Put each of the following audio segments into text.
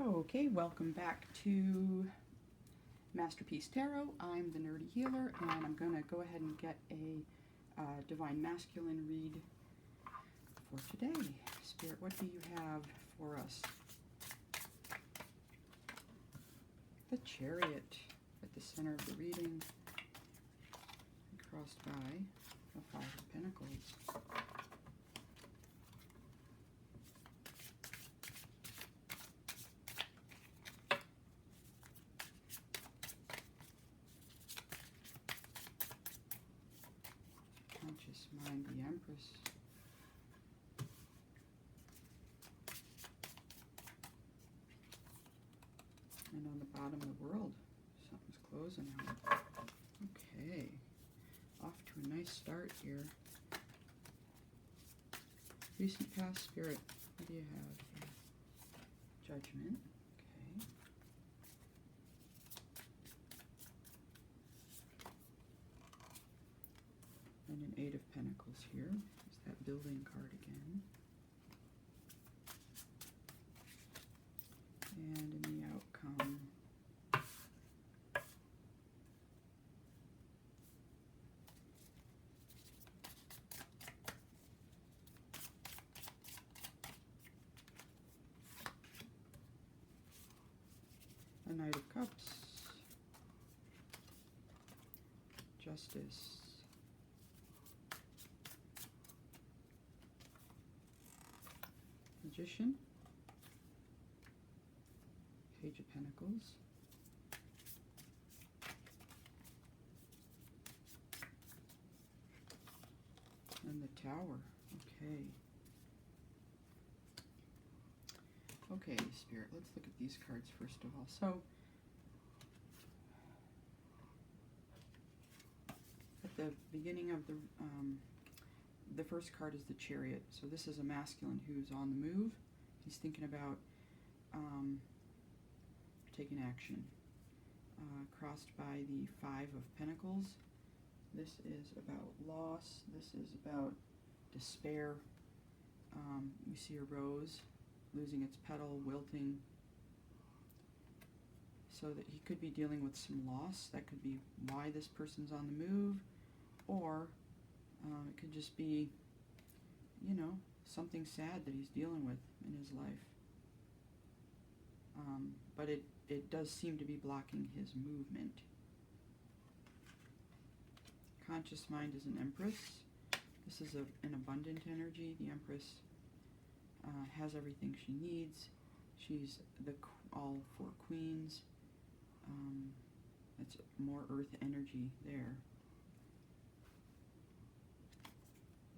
Okay, welcome back to Masterpiece Tarot. I'm the Nerdy Healer, and I'm going to go ahead and get a Divine Masculine read for today. Spirit, what do you have for us? The Chariot at the center of the reading, crossed by the Five of Pentacles. Conscious Mind, the Empress. And on the bottom of the World, something's closing out. Okay, off to a nice start here. Recent past, Spirit, what do you have here? Judgment, okay. And an Eight of Pentacles here. There's that building card again. And in the outcome, a Knight of Cups, Justice, Magician, Page of Pentacles, and the Tower. Okay. Okay, Spirit, let's look at these cards first of all. So, at the beginning of the first card is the Chariot. So this is a masculine who's on the move. He's thinking about taking action. Crossed by the Five of Pentacles. This is about loss. This is about despair. We see a rose losing its petal, wilting. So that he could be dealing with some loss. That could be why this person's on the move. Or it could just be, you know, something sad that he's dealing with in his life. But it does seem to be blocking his movement. Conscious Mind is an Empress. This is an abundant energy. The Empress has everything she needs. She's the all four queens. It's more earth energy there.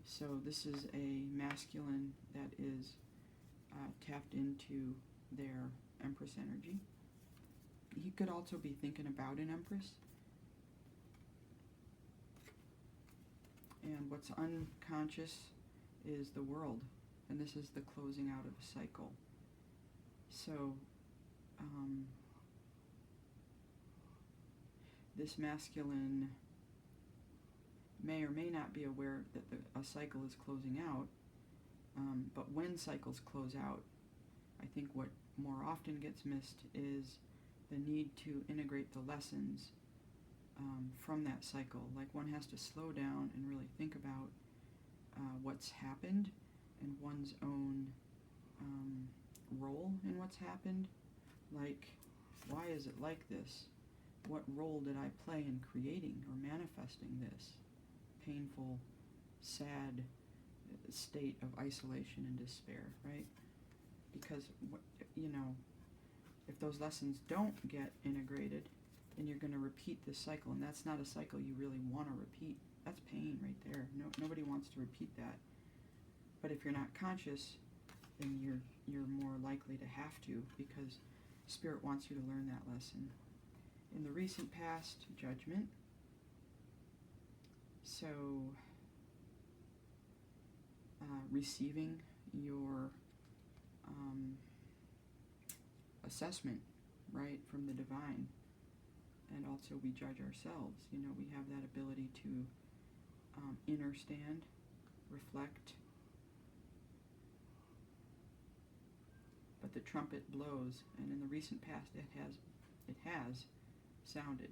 So this is a masculine that is tapped into their Empress energy. He could also be thinking about an Empress. And what's unconscious is the World. And this is the closing out of a cycle. So this masculine may or may not be aware that a cycle is closing out, but when cycles close out, I think what more often gets missed is the need to integrate the lessons from that cycle. Like one has to slow down and really think about what's happened and one's own role in what's happened. Like, why is it like this? What role did I play in creating or manifesting this painful, sad state of isolation and despair, right? Because, you know, if those lessons don't get integrated, then you're going to repeat this cycle, and that's not a cycle you really want to repeat. That's pain right there. Nobody wants to repeat that. But if you're not conscious, then you're more likely to have to, because Spirit wants you to learn that lesson. In the recent past, Judgment. So, receiving your assessment, right, from the divine. And also we judge ourselves. You know, we have that ability to understand, reflect, but but the trumpet blows, and in the recent past it has sounded.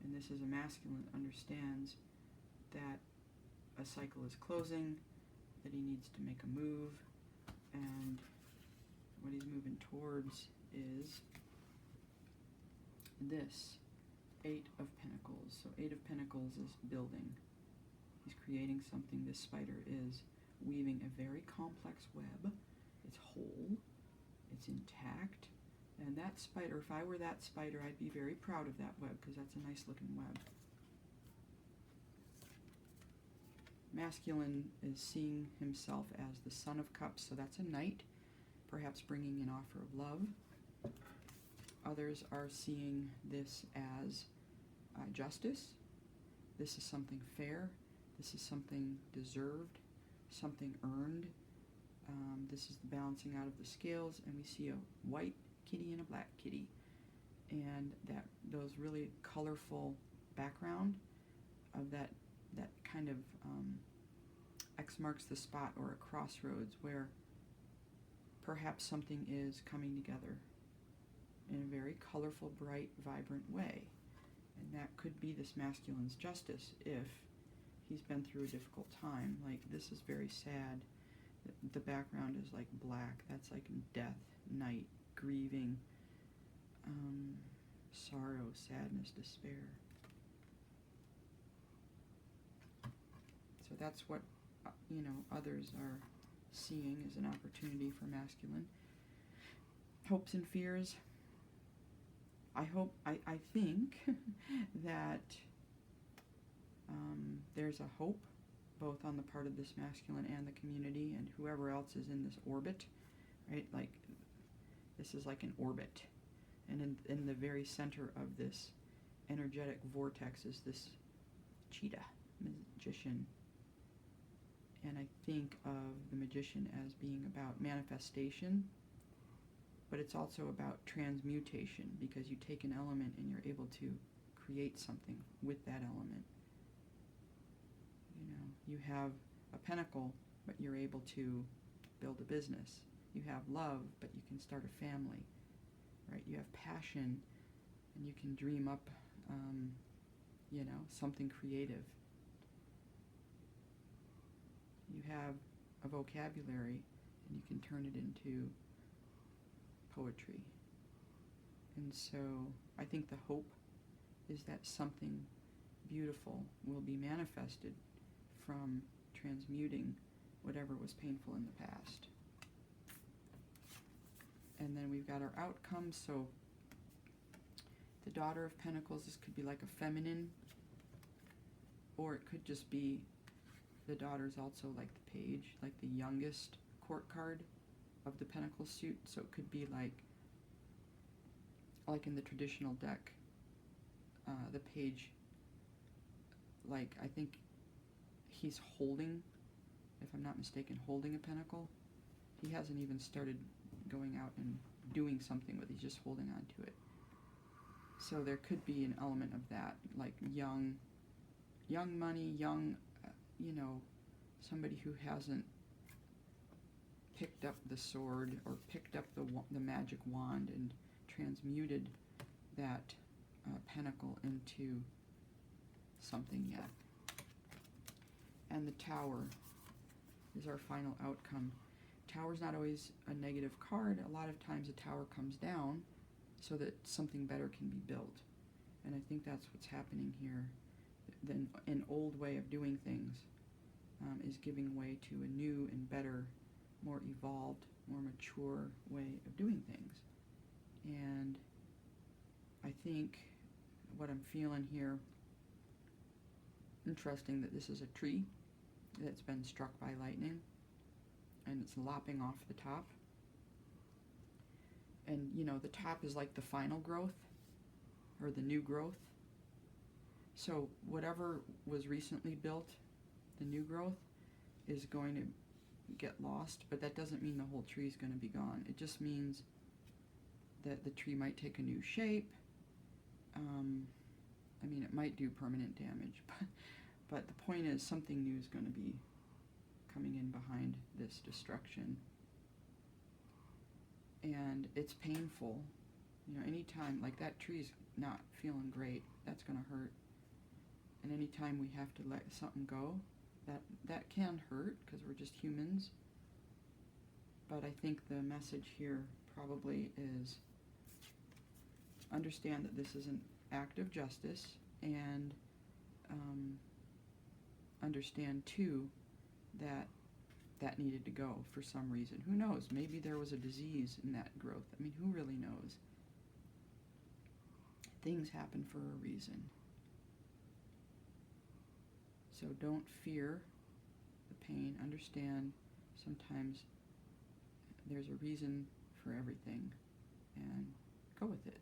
And this is a masculine that understands that a cycle is closing, that he needs to make a move, and what he's moving towards is this Eight of Pentacles. So Eight of Pentacles is building. He's creating something. This spider is weaving a very complex web. It's whole, it's intact, and that spider, if I were that spider, I'd be very proud of that web, because that's a nice looking web. Masculine is seeing himself as the Son of Cups, so that's a knight, perhaps bringing an offer of love. Others are seeing this as justice. This is something fair. This is something deserved, something earned. This is the balancing out of the scales, and we see a white kitty and a black kitty, and those really colorful background of that kind of X marks the spot, or a crossroads where perhaps something is coming together in a very colorful, bright, vibrant way. And that could be this masculine's justice if he's been through a difficult time. Like, this is very sad. The background is like black. That's like death, night, grieving, sorrow, sadness, despair. So that's what, others are seeing as an opportunity for masculine. Hopes and fears. I think that there's a hope both on the part of this masculine and the community and whoever else is in this orbit, right? Like, this is like an orbit. And in the very center of this energetic vortex is this cheetah, magician. And I think of the magician as being about manifestation, but it's also about transmutation, because you take an element and you're able to create something with that element. You have a pentacle, but you're able to build a business. You have love, but you can start a family, right? You have passion, and you can dream up, something creative. You have a vocabulary, and you can turn it into poetry. And so I think the hope is that something beautiful will be manifested from transmuting whatever was painful in the past. And then we've got our outcomes. So the Daughter of Pentacles, this could be like a feminine, or it could just be the daughter's also like the Page, like the youngest court card of the Pentacle suit. So it could be like in the traditional deck, the Page, like, I think he's holding, if I'm not mistaken, holding a pentacle. He hasn't even started going out and doing something with it. He's just holding on to it. So there could be an element of that, like young money, young, somebody who hasn't picked up the sword or picked up the magic wand and transmuted that pentacle into something yet. And the Tower is our final outcome. Tower's not always a negative card. A lot of times a tower comes down so that something better can be built. And I think that's what's happening here. Then an old way of doing things is giving way to a new and better, more evolved, more mature way of doing things. And I think what I'm feeling here, interesting that this is a tree that's been struck by lightning, and it's lopping off the top. And, the top is like the final growth, or the new growth. So whatever was recently built, the new growth, is going to get lost, but that doesn't mean the whole tree is going to be gone. It just means that the tree might take a new shape. It might do permanent damage, but the point is something new is going to be coming in behind this destruction. and it's painful. You know, anytime, like that tree's not feeling great, that's going to hurt. And anytime we have to let something go, that can hurt because we're just humans. But I think the message here probably is understand that this is an act of justice, and understand too that that needed to go for some reason. Who knows? Maybe there was a disease in that growth. I mean, who really knows? Things happen for a reason. So don't fear the pain. Understand sometimes there's a reason for everything, and go with it.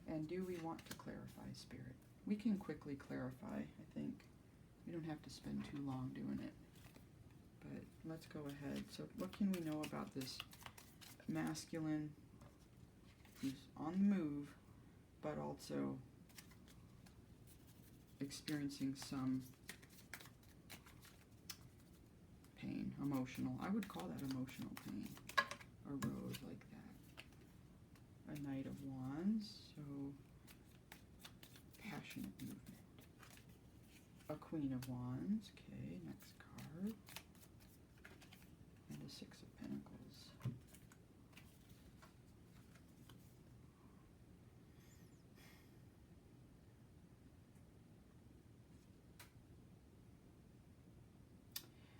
And do we want to clarify, Spirit? We can quickly clarify, I think. We don't have to spend too long doing it. But let's go ahead. So what can we know about this masculine who's on the move, but also experiencing some pain, emotional. I would call that emotional pain. A rose like that. A Knight of Wands, so passionate movement. A Queen of Wands, okay, next card. And a Six of Pentacles.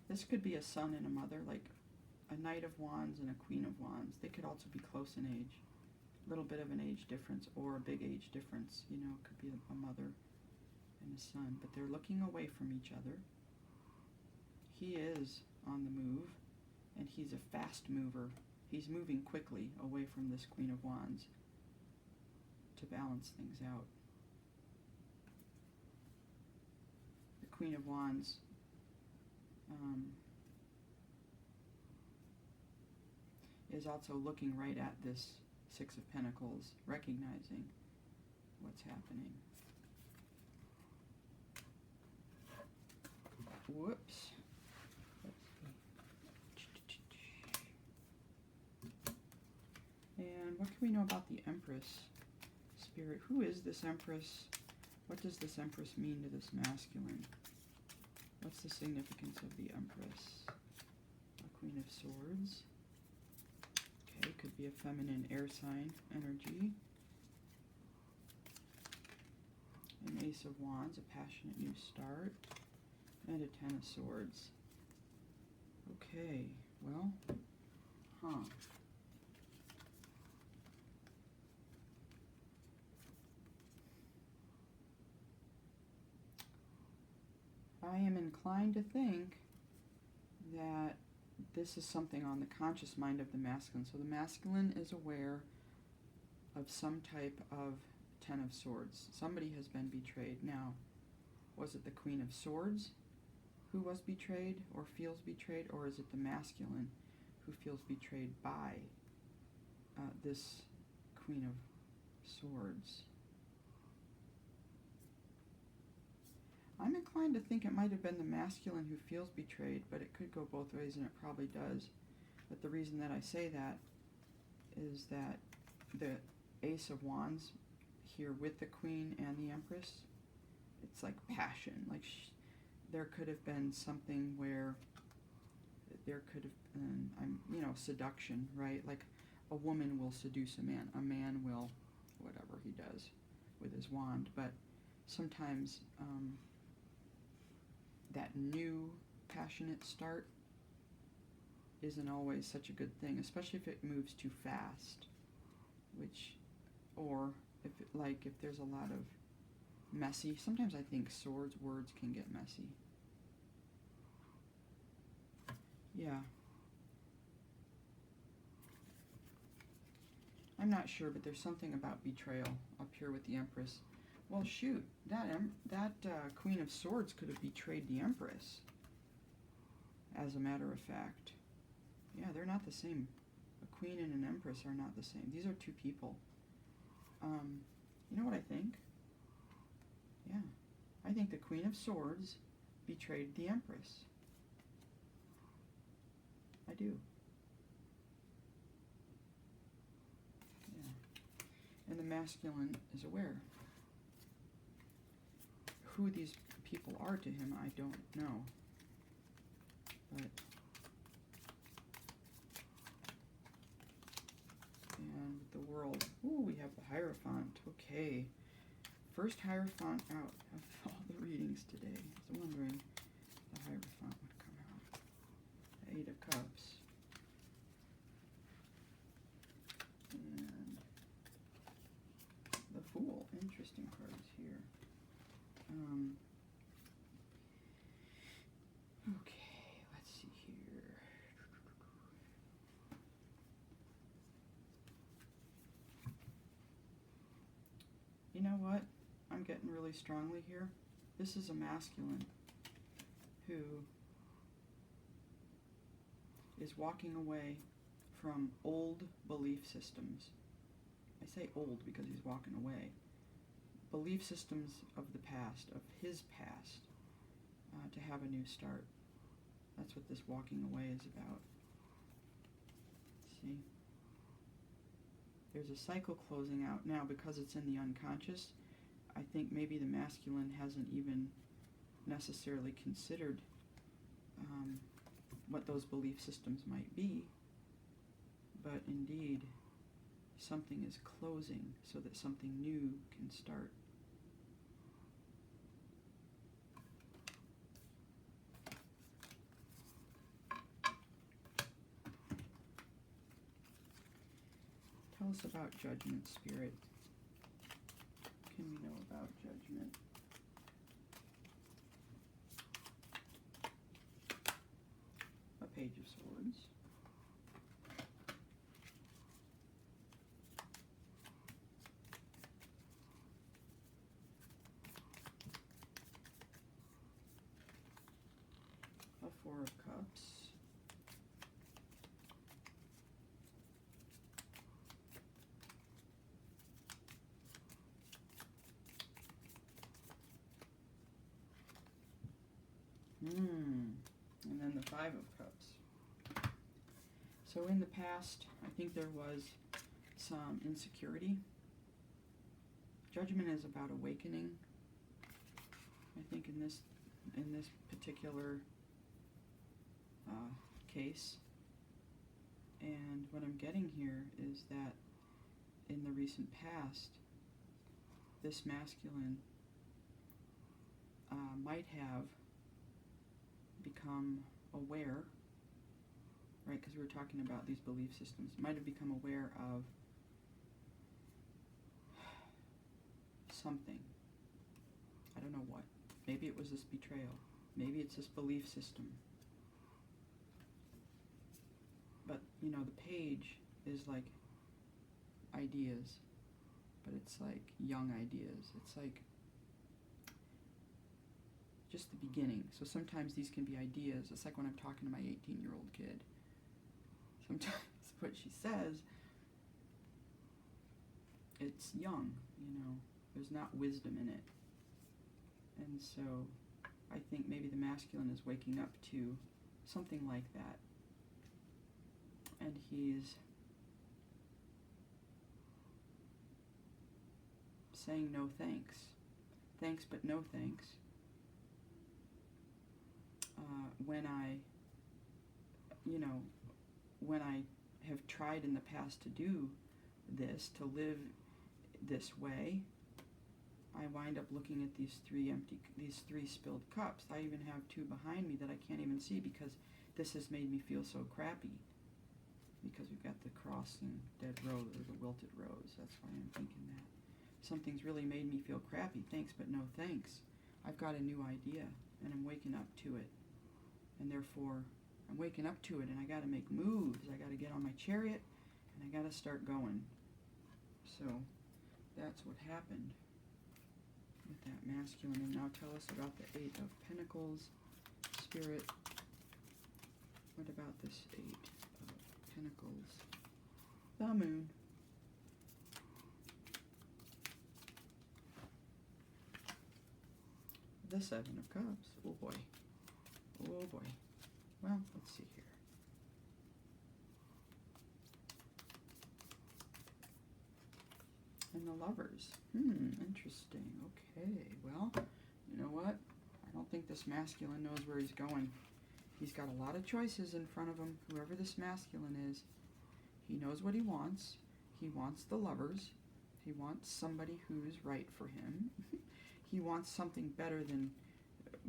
This could be a son and a mother, like a Knight of Wands and a Queen of Wands. They could also be close in age. A little bit of an age difference or a big age difference. You know, it could be a mother and a son. But they're looking away from each other. He is on the move, and he's a fast mover. He's moving quickly away from this Queen of Wands to balance things out. The Queen of Wands is also looking right at this Six of Pentacles, recognizing what's happening. Whoops. And what can we know about the Empress, Spirit? Who is this Empress? What does this Empress mean to this masculine? What's the significance of the Empress? A Queen of Swords. Okay, could be a feminine air sign energy. An Ace of Wands, a passionate new start. And a Ten of Swords. Okay, well, I am inclined to think that this is something on the conscious mind of the masculine. So the masculine is aware of some type of Ten of Swords. Somebody has been betrayed. Now, was it the Queen of Swords who was betrayed or feels betrayed, or is it the masculine who feels betrayed by this Queen of Swords? I'm inclined to think it might have been the masculine who feels betrayed, but it could go both ways, and it probably does. But the reason that I say that is that the Ace of Wands here with the Queen and the Empress, it's like passion. Like there could have been something where there could have been, seduction, right? Like a woman will seduce a man will, whatever he does with his wand. But sometimes that new passionate start isn't always such a good thing, especially if it moves too fast, or if there's a lot of messy. Sometimes I think words can get messy. Yeah. I'm not sure, but there's something about betrayal up here with the Empress. Well, shoot, that Queen of Swords could have betrayed the Empress, as a matter of fact. Yeah, they're not the same. A Queen and an Empress are not the same. These are two people. You know what I think? Yeah. I think the Queen of Swords betrayed the Empress. I do. masculine is aware. Who these people are to him, I don't know. But and with the world, ooh, we have the Hierophant. Okay, first Hierophant out of all the readings today. I was wondering the Hierophant would come out. The Eight of Cups. And the Fool. Interesting cards here. Okay, let's see here. You know what? I'm getting really strongly here. This is a masculine who is walking away from old belief systems. I say old because he's walking away. Belief systems of the past, of his past, to have a new start. That's what this walking away is about. See? There's a cycle closing out now because it's in the unconscious. I think maybe the masculine hasn't even necessarily considered what those belief systems might be, but indeed something is closing so that something new can start. Tell us about Judgment, Spirit. What can we know about Judgment? A Page of Swords. A Four of Cups. And then the Five of Cups. So in the past, I think there was some insecurity. Judgment is about awakening. I think in this particular case. And what I'm getting here is that in the recent past, this masculine might have become aware, right, because we were talking about these belief systems, might have become aware of something. I don't know what. Maybe it was this betrayal. Maybe it's this belief system. But, you know, the page is like ideas, but it's like young ideas. It's like just the beginning. So sometimes these can be ideas. It's like when I'm talking to my 18-year-old kid. Sometimes what she says, it's young, you know. There's not wisdom in it. And so I think maybe the masculine is waking up to something like that. And he's saying no thanks. Thanks, but no thanks. When I have tried in the past to do this, to live this way, I wind up looking at these three spilled cups. I even have two behind me that I can't even see because this has made me feel so crappy. Because we've got the crossing dead rose, or the wilted rose. That's why I'm thinking that. Something's really made me feel crappy. Thanks, but no thanks. I've got a new idea, and I'm waking up to it. And therefore, I'm waking up to it, and I got to make moves. I got to get on my chariot, and I got to start going. So that's what happened with that masculine. And now tell us about the Eight of Pentacles, Spirit. What about this Eight of Pentacles? The Moon. The Seven of Cups. Oh boy. Oh boy. Well, let's see here. And the Lovers. Interesting. Okay, well, you know what? I don't think this masculine knows where he's going. He's got a lot of choices in front of him, whoever this masculine is. He knows what he wants. He wants the Lovers. He wants somebody who's right for him. He wants something better than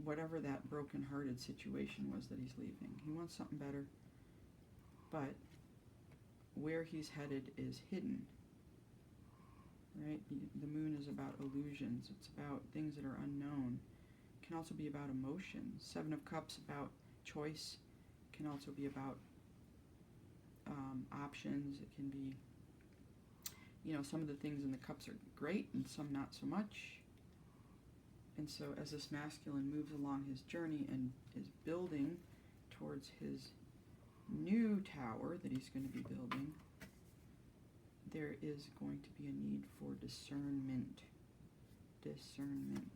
whatever that broken-hearted situation was that he's leaving. He wants something better. But where he's headed is hidden. Right? The moon is about illusions. It's about things that are unknown. It can also be about emotions. Seven of Cups about choice. It can also be about options. It can be, some of the things in the cups are great and some not so much. And so as this masculine moves along his journey and is building towards his new tower that he's going to be building, there is going to be a need for discernment. Discernment.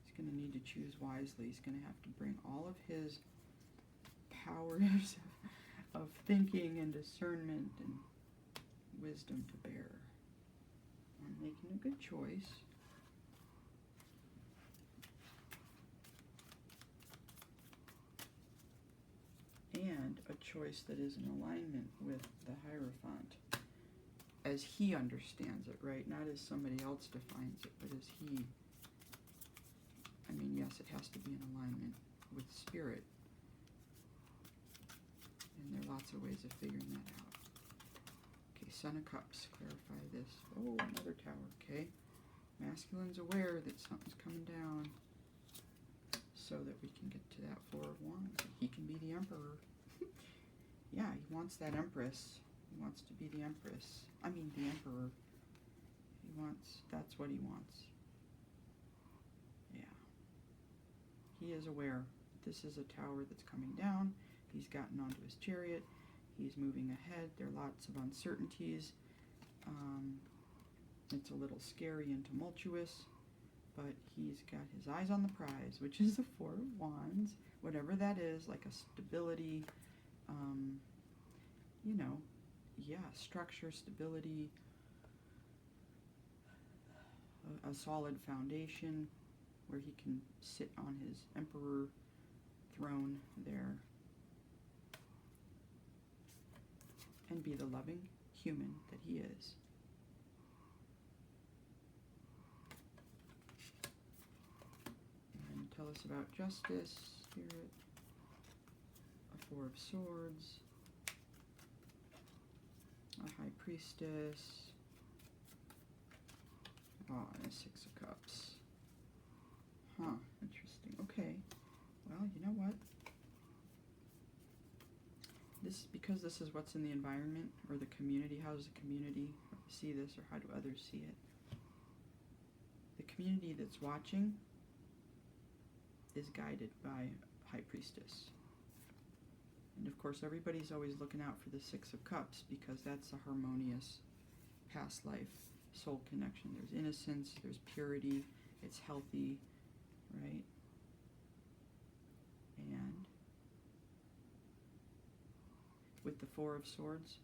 He's going to need to choose wisely. He's going to have to bring all of his powers of thinking and discernment and wisdom to bear on making a good choice. And a choice that is in alignment with the Hierophant as he understands it, right? Not as somebody else defines it, but as he. Yes, it has to be in alignment with spirit. And there are lots of ways of figuring that out. Okay, Son of Cups, clarify this. Oh, another tower, okay. Masculine's aware that something's coming down so that we can get to that Four of Wands. He can be the Emperor. Yeah, he wants that Empress. He wants to be the Empress. The Emperor. That's what he wants. Yeah. He is aware. This is a tower that's coming down. He's gotten onto his chariot. He's moving ahead. There are lots of uncertainties. It's a little scary and tumultuous, but he's got his eyes on the prize, which is the Four of Wands, whatever that is, like a stability, structure, stability, a solid foundation where he can sit on his Emperor throne there and be the loving human that he is. And tell us about justice, spirit, a Four of Swords, a High Priestess, and a Six of Cups. Interesting. Okay. Well, you know what? Because this is what's in the environment or the community. How does the community see this, or how do others see it? The community that's watching is guided by High Priestess. And of course, everybody's always looking out for the Six of Cups because that's a harmonious past life soul connection. There's innocence, there's purity, it's healthy, right? And with the Four of Swords,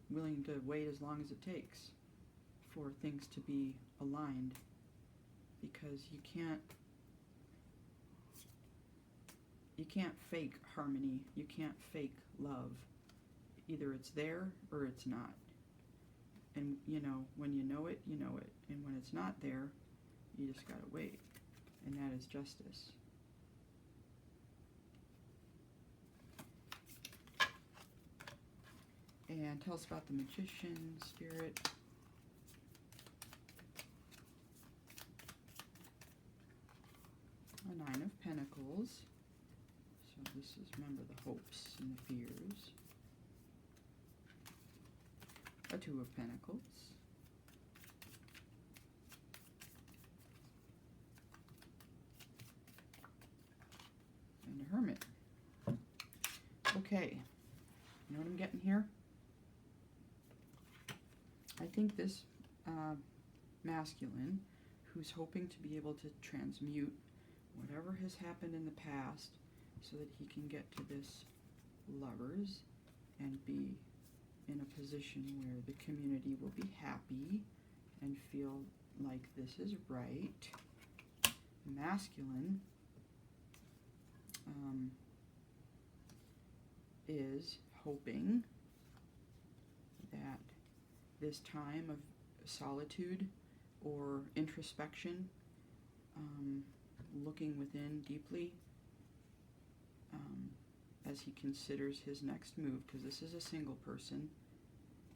willing to wait as long as it takes for things to be aligned, because you can't fake harmony, you can't fake love. Either it's there or it's not. And when you know it, you know it. And when it's not there, you just gotta wait. And that is justice. And tell us about the Magician, spirit. A Nine of Pentacles. So this is, remember, the hopes and the fears. A Two of Pentacles. And a Hermit. Okay, you know what I'm getting here? I think this masculine, who's hoping to be able to transmute whatever has happened in the past so that he can get to this lovers and be in a position where the community will be happy and feel like this is right. Masculine is hoping that this time of solitude or introspection, looking within deeply, as he considers his next move, because this is a single person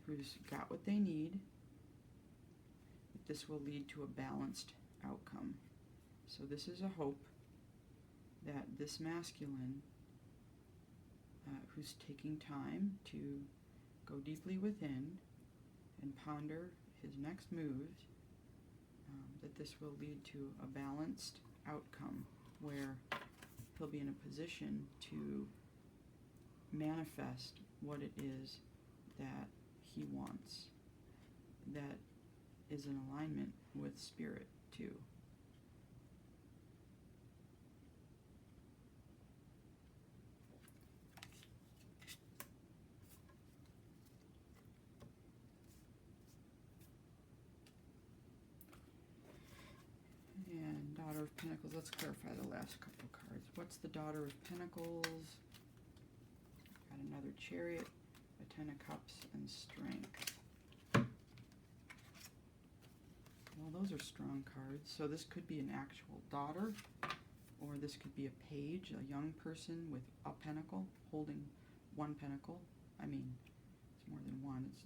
who's got what they need, this will lead to a balanced outcome. So this is a hope that this masculine, who's taking time to go deeply within and ponder his next moves, that this will lead to a balanced outcome where he'll be in a position to manifest what it is that he wants, that is in alignment with spirit too. And Daughter of Pentacles, let's clarify the last couple cards. What's the Daughter of Pentacles? Got another Chariot, a Ten of Cups, and Strength. Well, those are strong cards. So this could be an actual daughter, or this could be a page, a young person with a pentacle, holding one pentacle. I mean, it's more than one, it's,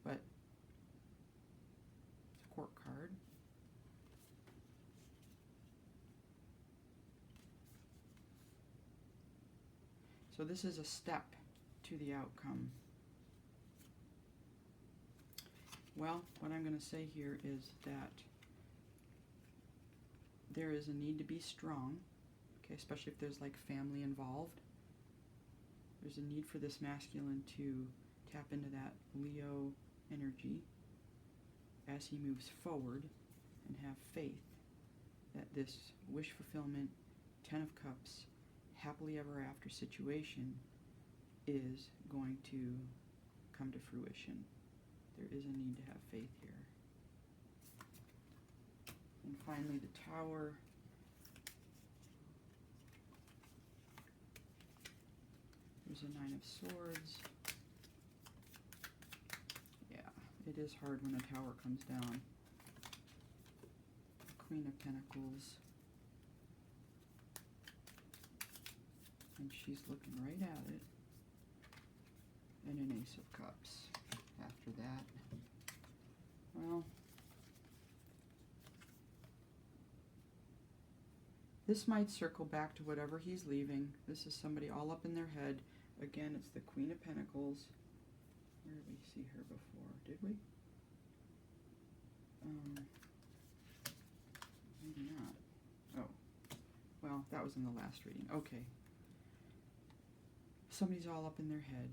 but it's a court card. So this is a step to the outcome. Well, what I'm going to say here is that there is a need to be strong, okay, especially if there's like family involved. There's a need for this masculine to tap into that Leo energy as he moves forward and have faith that this wish fulfillment, Ten of Cups, happily ever after situation is going to come to fruition. There is a need to have faith here. And finally, the Tower. There's a Nine of Swords. Yeah, it is hard when a Tower comes down. Queen of Pentacles. And she's looking right at it. And an Ace of Cups after that. Well, this might circle back to whatever he's leaving. This is somebody all up in their head. Again, it's the Queen of Pentacles. Where did we see her before? Did we? Maybe not. Oh. Well, that was in the last reading. Okay. Somebody's all up in their head.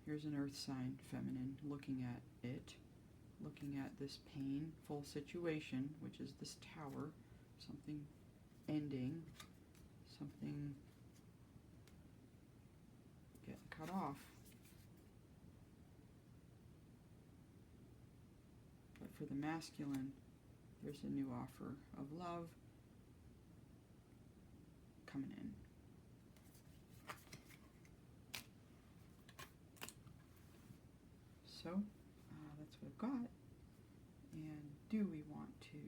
Here's an earth sign, feminine, looking at it, looking at this painful situation, which is this tower, something ending, something getting cut off. But for the masculine, there's a new offer of love coming in. So, that's what I've got. And do we want to,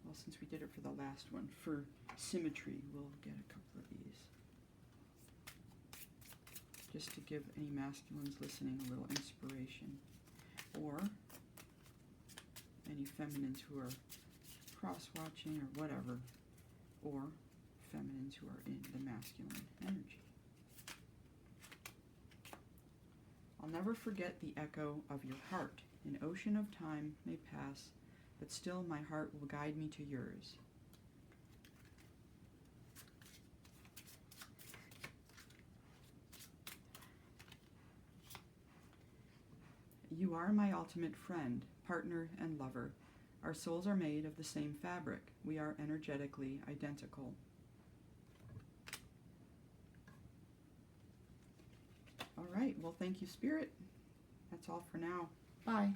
well, since we did it for the last one, for symmetry, we'll get a couple of these. Just to give any masculines listening a little inspiration. Or any feminines who are cross-watching or whatever. Or feminines who are in the masculine energy. I'll never forget the echo of your heart. An ocean of time may pass, but still my heart will guide me to yours. You are my ultimate friend, partner, and lover. Our souls are made of the same fabric. We are energetically identical. All right. Well, thank you, Spirit. That's all for now. Bye.